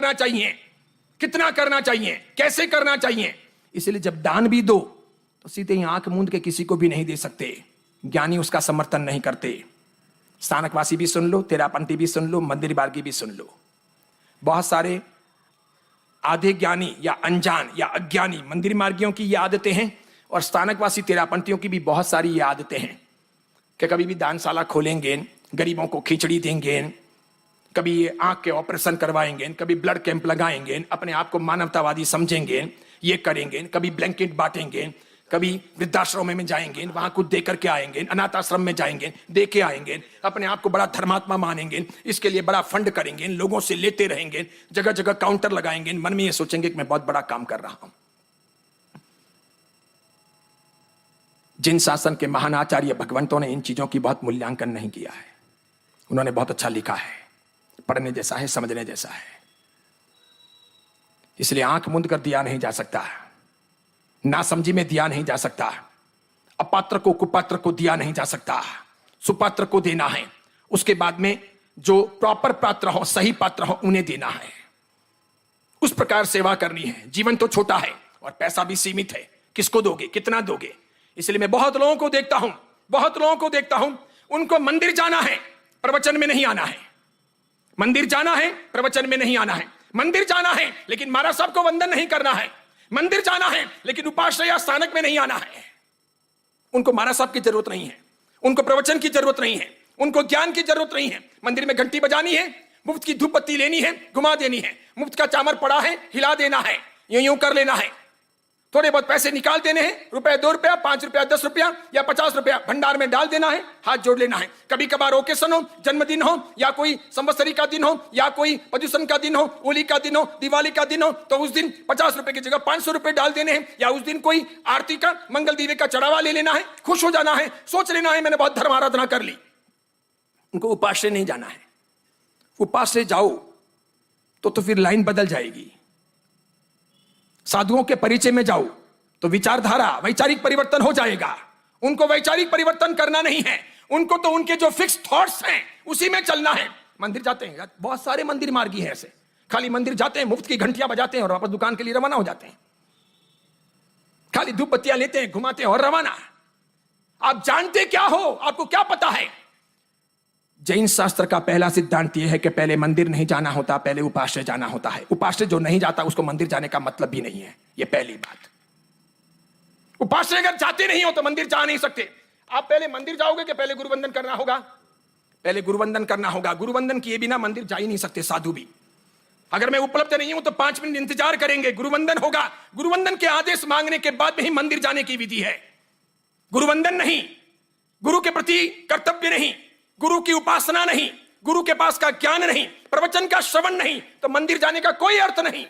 करना चाहिए, कितना करना चाहिए, कैसे करना चाहिए। इसलिए जब दान भी दो तो सीधे ही आंख मूंद के किसी को भी नहीं दे सकते, ज्ञानी उसका समर्थन नहीं करते। स्थानकवासी भी सुन लो, तेरापंथी भी सुन लो, मंदिर मार्गी भी सुन लो। बहुत सारे आधे ज्ञानी या अनजान या अज्ञानी मंदिर मार्गियों की ये आदतें हैं, और स्थानकवासी तेरापंथियों की भी बहुत सारी ये आदतें हैं कि कभी भी दानशाला खोलेंगे, गरीबों को खिचड़ी देंगे, कभी आंख के ऑपरेशन करवाएंगे, कभी ब्लड कैंप लगाएंगे, अपने आप को मानवतावादी समझेंगे, ये करेंगे, कभी ब्लैंकेट बांटेंगे, कभी वृद्धाश्रम में जाएंगे, वहां कुछ देकर के आएंगे, अनाथ आश्रम में जाएंगे, दे के आएंगे, अपने आप को बड़ा धर्मात्मा मानेंगे, इसके लिए बड़ा फंड करेंगे, लोगों से लेते रहेंगे, जगह जगह काउंटर लगाएंगे, मन में ये सोचेंगे कि मैं बहुत बड़ा काम कर रहा हूं। जिन शासन के महान आचार्य भगवंतों ने इन चीजों की बहुत मूल्यांकन नहीं किया है, उन्होंने बहुत अच्छा लिखा है, पढ़ने जैसा है, समझने जैसा है। इसलिए आंख मूंद कर दिया नहीं जा सकता, ना समझी में दिया नहीं जा सकता, अपात्र को कुपात्र को दिया नहीं जा सकता, सुपात्र को देना है, उसके बाद में जो प्रॉपर पात्र हो, सही पात्र हो, उन्हें देना है। उस प्रकार सेवा करनी है। जीवन तो छोटा है और पैसा भी सीमित है, किसको दोगे, कितना दोगे। इसलिए मैं बहुत लोगों को देखता हूं, उनको मंदिर जाना है, प्रवचन में नहीं आना है, मंदिर जाना है, प्रवचन में नहीं आना है, मंदिर जाना है लेकिन महाराज साहब को वंदन नहीं करना है, मंदिर जाना है लेकिन उपाश्रय या स्थानक में नहीं आना है। उनको महाराज साहब की जरूरत नहीं है, उनको प्रवचन की जरूरत नहीं है, उनको ज्ञान की जरूरत नहीं है। मंदिर में घंटी बजानी है, मुफ्त की धूप बत्ती लेनी है, घुमा देनी है, मुफ्त का चामर पड़ा है, हिला देना है, यूं कर लेना है, थोड़े बहुत पैसे निकाल देने हैं, रुपए 2 रुपया, 5 रुपया, 10 रुपया या 50 रुपया भंडार में डाल देना है, हाथ जोड़ लेना है। कभी कभार ओकेशन हो, जन्मदिन हो, या कोई संवत्सरी का दिन हो, या कोई प्रदूषण का दिन हो, होली का दिन हो, दिवाली का दिन हो, तो उस दिन 50 रुपए की जगह 500 रुपए डाल देने हैं, या उस दिन कोई आरती का, मंगल दीवे का चढ़ावा ले लेना है, खुश हो जाना है, सोच लेना है मैंने बहुत धर्म आराधना कर ली। उनको उपाश्रय नहीं जाना है। उपाश्रय जाओ तो फिर लाइन बदल जाएगी। साधुओं के परिचय में जाओ तो विचारधारा, वैचारिक परिवर्तन हो जाएगा। उनको वैचारिक परिवर्तन करना नहीं है, उनको तो उनके जो फिक्स थॉट्स हैं उसी में चलना है। मंदिर जाते हैं, बहुत सारे मंदिर मार्गी हैं ऐसे, खाली मंदिर जाते हैं, मुफ्त की घंटियां बजाते हैं और वापस दुकान के लिए रवाना हो जाते हैं, खाली धूप बत्तियां लेते हैं, घुमाते हैं और रवाना। आप जानते क्या हो, आपको क्या पता है। जैन शास्त्र का पहला सिद्धांत यह है कि पहले मंदिर नहीं जाना होता, पहले उपाश्रय जाना होता है। उपाश्रय जो नहीं जाता उसको मंदिर जाने का मतलब भी नहीं है, यह पहली बात। उपाश्रय अगर जाते नहीं हो तो मंदिर जा नहीं सकते। आप पहले मंदिर जाओगे कि पहले गुरुवंदन करना होगा? पहले गुरुवंदन करना होगा। गुरुवंदन किए बिना मंदिर जा ही नहीं सकते साधु भी। अगर मैं उपलब्ध नहीं हूं तो 5 मिनट इंतजार करेंगे, गुरुवंदन होगा। गुरुवंदन के आदेश मांगने के बाद में ही मंदिर जाने की विधि है। गुरुवंदन नहीं, गुरु के प्रति कर्तव्य नहीं, गुरु की उपासना नहीं, गुरु के पास का ज्ञान नहीं, प्रवचन का श्रवण नहीं, तो मंदिर जाने का कोई अर्थ नहीं।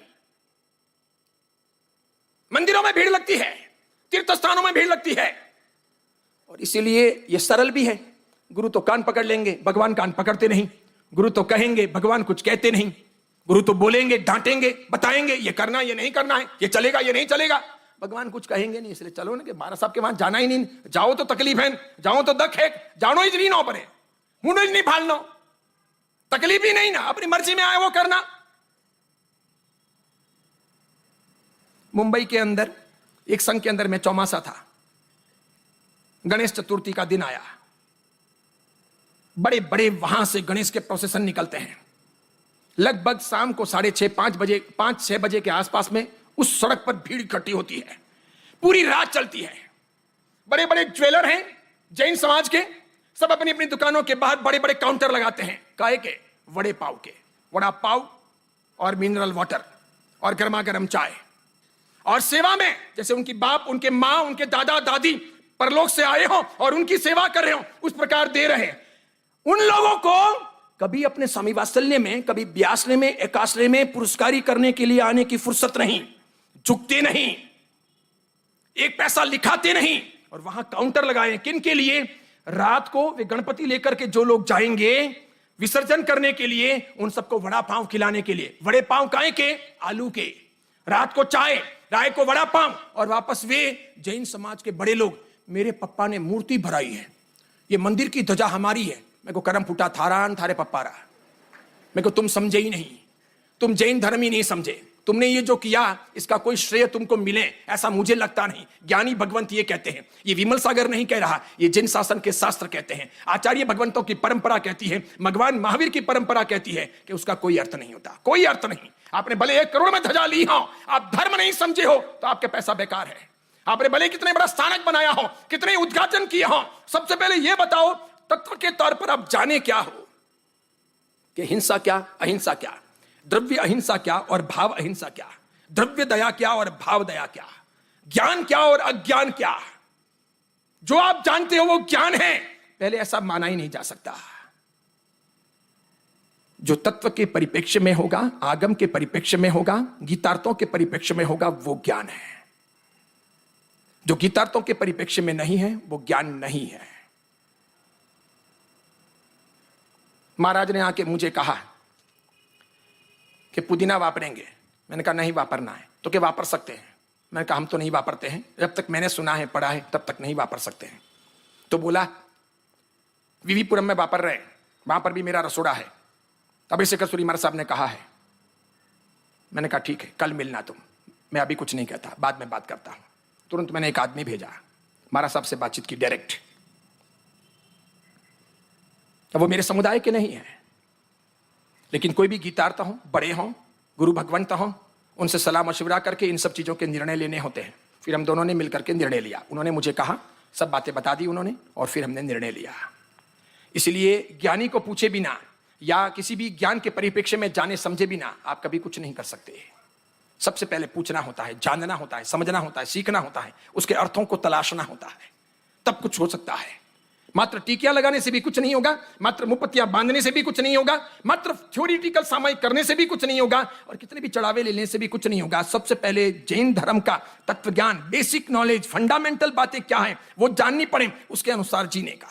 मंदिरों में भीड़ लगती है, तीर्थ स्थानों में भीड़ लगती है, और इसीलिए यह सरल भी है। गुरु तो कान पकड़ लेंगे, भगवान कान पकड़ते नहीं। गुरु तो कहेंगे, भगवान कुछ कहते नहीं। गुरु तो बोलेंगे, डांटेंगे, बताएंगे ये करना, ये नहीं करना है, ये चलेगा, ये नहीं चलेगा। भगवान कुछ कहेंगे नहीं। इसलिए चलो ना कि महाराज साहब के वहां जाना ही नहीं। जाओ तो तकलीफ है, जाओ तो दख है, जानो ही नहीं पड़े, मुंडो ही नहीं फालनो, तकलीफ ही नहीं ना, अपनी मर्जी में आए वो करना। मुंबई के अंदर एक संघ के अंदर में चौमासा था, गणेश चतुर्थी का दिन आया। बड़े बड़े वहां से गणेश के प्रोसेसन निकलते हैं। लगभग शाम को 6:30 5-6 बजे के आसपास में उस सड़क पर भीड़ इकट्ठी होती है, पूरी रात चलती है। बड़े बड़े ज्वेलर हैं जैन समाज के, सब अपनी अपनी दुकानों के बाहर बड़े बड़े काउंटर लगाते हैं। काहे के? वड़े पाव के, वड़ा पाव और मिनरल वाटर और गर्मा गर्म चाय। और सेवा में जैसे उनकी बाप, उनके मां, उनके दादा दादी परलोक से आए हो और उनकी सेवा कर रहे हो, उस प्रकार दे रहे हैं। उन लोगों को कभी अपने स्वामी वात्सल्य में, कभी ब्यासने में, एकाश्रय में पुरस्कारी करने के लिए आने की फुर्सत नहीं, झुकते नहीं, एक पैसा लिखाते नहीं। और वहां काउंटर लगाए किन के लिए? रात को वे गणपति लेकर के जो लोग जाएंगे विसर्जन करने के लिए, उन सबको वड़ा पाव खिलाने के लिए। वड़े पाव काहे के? आलू के। रात को चाय, राय को वड़ा पाव, और वापस वे जैन समाज के बड़े लोग, मेरे पप्पा ने मूर्ति भराई है, ये मंदिर की ध्वजा हमारी है। मेरे को करम फूटा थारान थारे पप्पा रहा, मेरे को तुम समझे ही नहीं। तुम जैन धर्म ही नहीं समझे, तुमने ये जो किया इसका कोई श्रेय तुमको मिले ऐसा मुझे लगता नहीं। ज्ञानी भगवंत ये कहते हैं, ये विमल सागर नहीं कह रहा, ये जिन शासन के शास्त्र कहते हैं, आचार्य भगवंतों की परंपरा कहती है, भगवान महावीर की परंपरा कहती है कि उसका कोई अर्थ नहीं होता, कोई अर्थ नहीं। आपने भले 1 करोड़ में ध्वजा ली हो, आप धर्म नहीं समझे हो तो आपके पैसा बेकार है। आपने भले कितने बड़ा स्थानक बनाया हो, कितने उद्घाटन किए हो, सबसे पहले यह बताओ तत्व के तौर पर आप जाने क्या हो कि हिंसा क्या, अहिंसा क्या, द्रव्य अहिंसा क्या और भाव अहिंसा क्या, द्रव्य दया क्या और भाव दया क्या, ज्ञान क्या और अज्ञान क्या। जो आप जानते हो वो ज्ञान है, पहले ऐसा माना ही नहीं जा सकता। जो तत्व के परिप्रेक्ष्य में होगा, आगम के परिप्रेक्ष्य में होगा, गीतार्थों के परिप्रेक्ष्य में होगा, वो ज्ञान है। जो गीतार्थों के परिप्रेक्ष्य में नहीं है वो ज्ञान नहीं है। महाराज ने आके मुझे कहा कि पुदीना वापरेंगे, मैंने कहा नहीं वापरना है। तो क्या वापर सकते हैं? मैंने कहा हम तो नहीं वापरते हैं, जब तक मैंने सुना है पढ़ा है तब तक नहीं वापर सकते हैं। तो बोला वीवीपुरम में वापर रहे, वहां पर भी मेरा रसोड़ा है, अभिषेक सूरी महाराज साहब ने कहा है। मैंने कहा ठीक है कल मिलना तुम, मैं अभी कुछ नहीं कहता, बाद में बात करता हूं। तुरंत मैंने एक आदमी भेजा, महाराज साहब से बातचीत की डायरेक्ट। अब वो मेरे समुदाय के नहीं है, लेकिन कोई भी गीतार्थ हो, बड़े हों, गुरु भगवंत हों, उनसे सलाह मशवरा करके इन सब चीजों के निर्णय लेने होते हैं। फिर हम दोनों ने मिलकर के निर्णय लिया, उन्होंने मुझे कहा, सब बातें बता दी उन्होंने, और फिर हमने निर्णय लिया। इसलिए ज्ञानी को पूछे बिना या किसी भी ज्ञान के परिप्रेक्ष्य में जाने समझे बिना आप कभी कुछ नहीं कर सकते। सबसे पहले पूछना होता है, जानना होता है, समझना होता है, सीखना होता है, उसके अर्थों को तलाशना होता है, तब कुछ हो सकता है। मात्र टीकियां लगाने से भी कुछ नहीं होगा, मात्र मुपत्तियां बांधने से भी कुछ नहीं होगा, मात्र थ्योरिटिकल सामायिक करने से भी कुछ नहीं होगा, और कितने भी चढ़ावे लेने से भी कुछ नहीं होगा। सबसे पहले जैन धर्म का तत्व ज्ञान, बेसिक नॉलेज, फंडामेंटल बातें क्या है वो जाननी पड़े, उसके अनुसार जीने का।